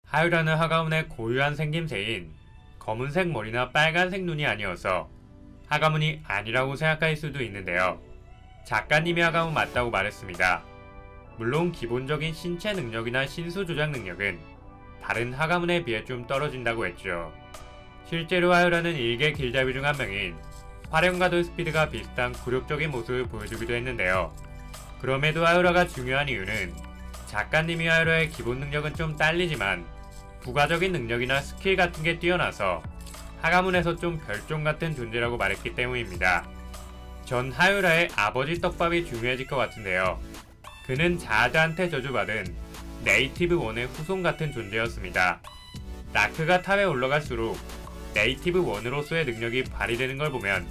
하유라는 하가문의 고유한 생김새인 검은색 머리나 빨간색 눈이 아니어서 하가문이 아니라고 생각할 수도 있는데요. 작가님이 하가문 맞다고 말했습니다. 물론 기본적인 신체 능력이나 신수 조작 능력은 다른 하가문에 비해 좀 떨어진다고 했죠. 실제로 하유라는 일개 길잡이 중 한 명인 화령과도 스피드가 비슷한 굴욕적인 모습을 보여주기도 했는데요. 그럼에도 하유라가 중요한 이유는 작가님이 하유라의 기본 능력은 좀 딸리지만 부가적인 능력이나 스킬 같은 게 뛰어나서 하가문에서 좀 별종 같은 존재라고 말했기 때문입니다. 전 하유라의 아버지 떡밥이 중요해질 것 같은데요. 그는 자아자한테 저주받은 네이티브 원의 후손 같은 존재였습니다. 라크가 탑에 올라갈수록 네이티브 원으로서의 능력이 발휘되는 걸 보면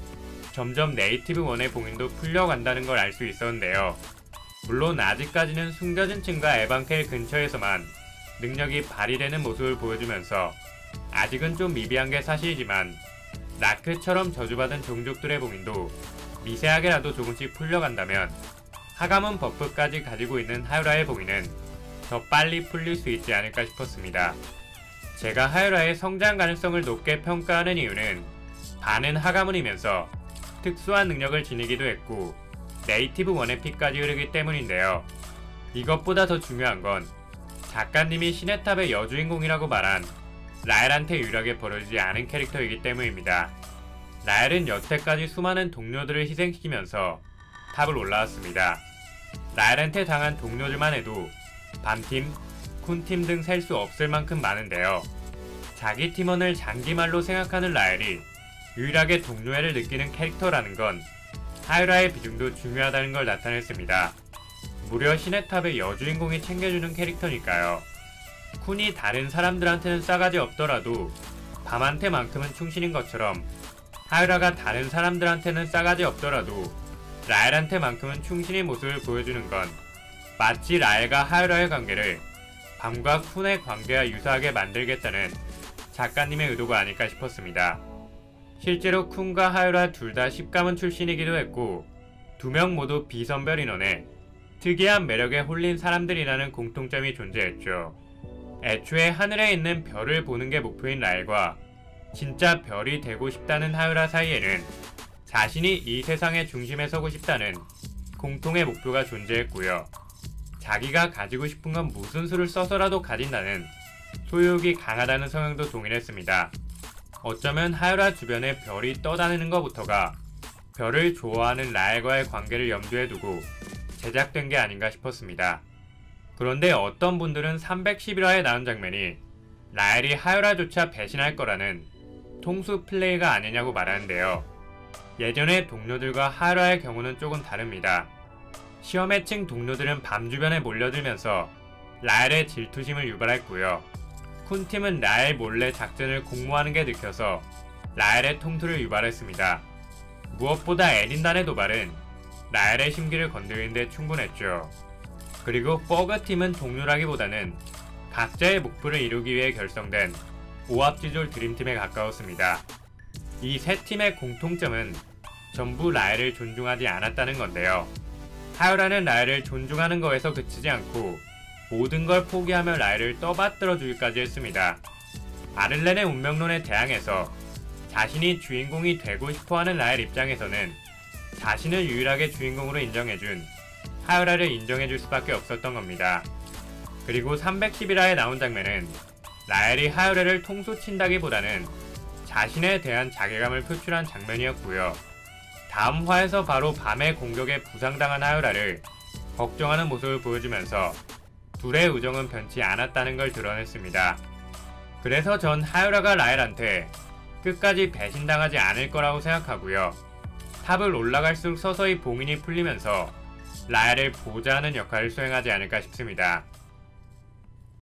점점 네이티브 원의 봉인도 풀려간다는 걸 알 수 있었는데요. 물론 아직까지는 숨겨진 층과 에반켈 근처에서만 능력이 발휘되는 모습을 보여주면서 아직은 좀 미비한 게 사실이지만 라크처럼 저주받은 종족들의 봉인도 미세하게라도 조금씩 풀려간다면 하가문 버프까지 가지고 있는 하유라의 봉인은 더 빨리 풀릴 수 있지 않을까 싶었습니다. 제가 하유라의 성장 가능성을 높게 평가하는 이유는 반은 하가문이면서 특수한 능력을 지니기도 했고 네이티브 원의 피까지 흐르기 때문인데요. 이것보다 더 중요한 건 작가님이 신의 탑의 여주인공이라고 말한 라엘한테 유일하게 버려지지 않은 캐릭터이기 때문입니다. 라엘은 여태까지 수많은 동료들을 희생시키면서 탑을 올라왔습니다. 라엘한테 당한 동료들만 해도 밤팀, 쿤팀 등 셀 수 없을 만큼 많은데요. 자기 팀원을 장기말로 생각하는 라엘이 유일하게 동료애를 느끼는 캐릭터라는 건 하유라의 비중도 중요하다는 걸 나타냈습니다. 무려 신의 탑의 여주인공이 챙겨주는 캐릭터니까요. 쿤이 다른 사람들한테는 싸가지 없더라도 밤한테만큼은 충신인 것처럼 하유라가 다른 사람들한테는 싸가지 없더라도 라엘한테만큼은 충신의 모습을 보여주는 건 마치 라엘과 하유라의 관계를 밤과 쿤의 관계와 유사하게 만들겠다는 작가님의 의도가 아닐까 싶었습니다. 실제로 쿤과 하유라 둘 다 10가문 출신이기도 했고 두 명 모두 비선별 인원에 특이한 매력에 홀린 사람들이라는 공통점이 존재했죠. 애초에 하늘에 있는 별을 보는 게 목표인 라엘과 진짜 별이 되고 싶다는 하유라 사이에는 자신이 이 세상의 중심에 서고 싶다는 공통의 목표가 존재했고요. 자기가 가지고 싶은 건 무슨 수를 써서라도 가진다는 소유욕이 강하다는 성향도 동일했습니다. 어쩌면 하유라 주변에 별이 떠다니는 것부터가 별을 좋아하는 라엘과의 관계를 염두에 두고 제작된 게 아닌가 싶었습니다. 그런데 어떤 분들은 311화에 나온 장면이 라엘이 하유라조차 배신할 거라는 통수 플레이가 아니냐고 말하는데요. 예전의 동료들과 하유라의 경우는 조금 다릅니다. 시험회층 동료들은 밤 주변에 몰려들면서 라엘의 질투심을 유발했고요. 쿤팀은 라엘 몰래 작전을 공모하는 게 들켜서 라엘의 통수를 유발했습니다. 무엇보다 에린단의 도발은 라엘의 심기를 건드리는 데 충분했죠. 그리고 버그팀은 동료라기보다는 각자의 목표를 이루기 위해 결성된 오합지졸 드림팀에 가까웠습니다. 이 세 팀의 공통점은 전부 라엘을 존중하지 않았다는 건데요. 하유라는 라엘을 존중하는 거에서 그치지 않고 모든 걸 포기하며 라엘을 떠받들어 주기까지 했습니다. 아를렌의 운명론에 대항해서 자신이 주인공이 되고 싶어하는 라엘 입장에서는 자신을 유일하게 주인공으로 인정해준 하유라를 인정해줄 수밖에 없었던 겁니다. 그리고 311화에 나온 장면은 라엘이 하유라를 통수 친다기보다는 자신에 대한 자괴감을 표출한 장면이었고요. 다음 화에서 바로 밤의 공격에 부상당한 하유라를 걱정하는 모습을 보여주면서 둘의 우정은 변치 않았다는 걸 드러냈습니다. 그래서 전 하유라가 라엘한테 끝까지 배신당하지 않을 거라고 생각하고요. 탑을 올라갈수록 서서히 봉인이 풀리면서 라엘을 보좌하는 역할을 수행하지 않을까 싶습니다.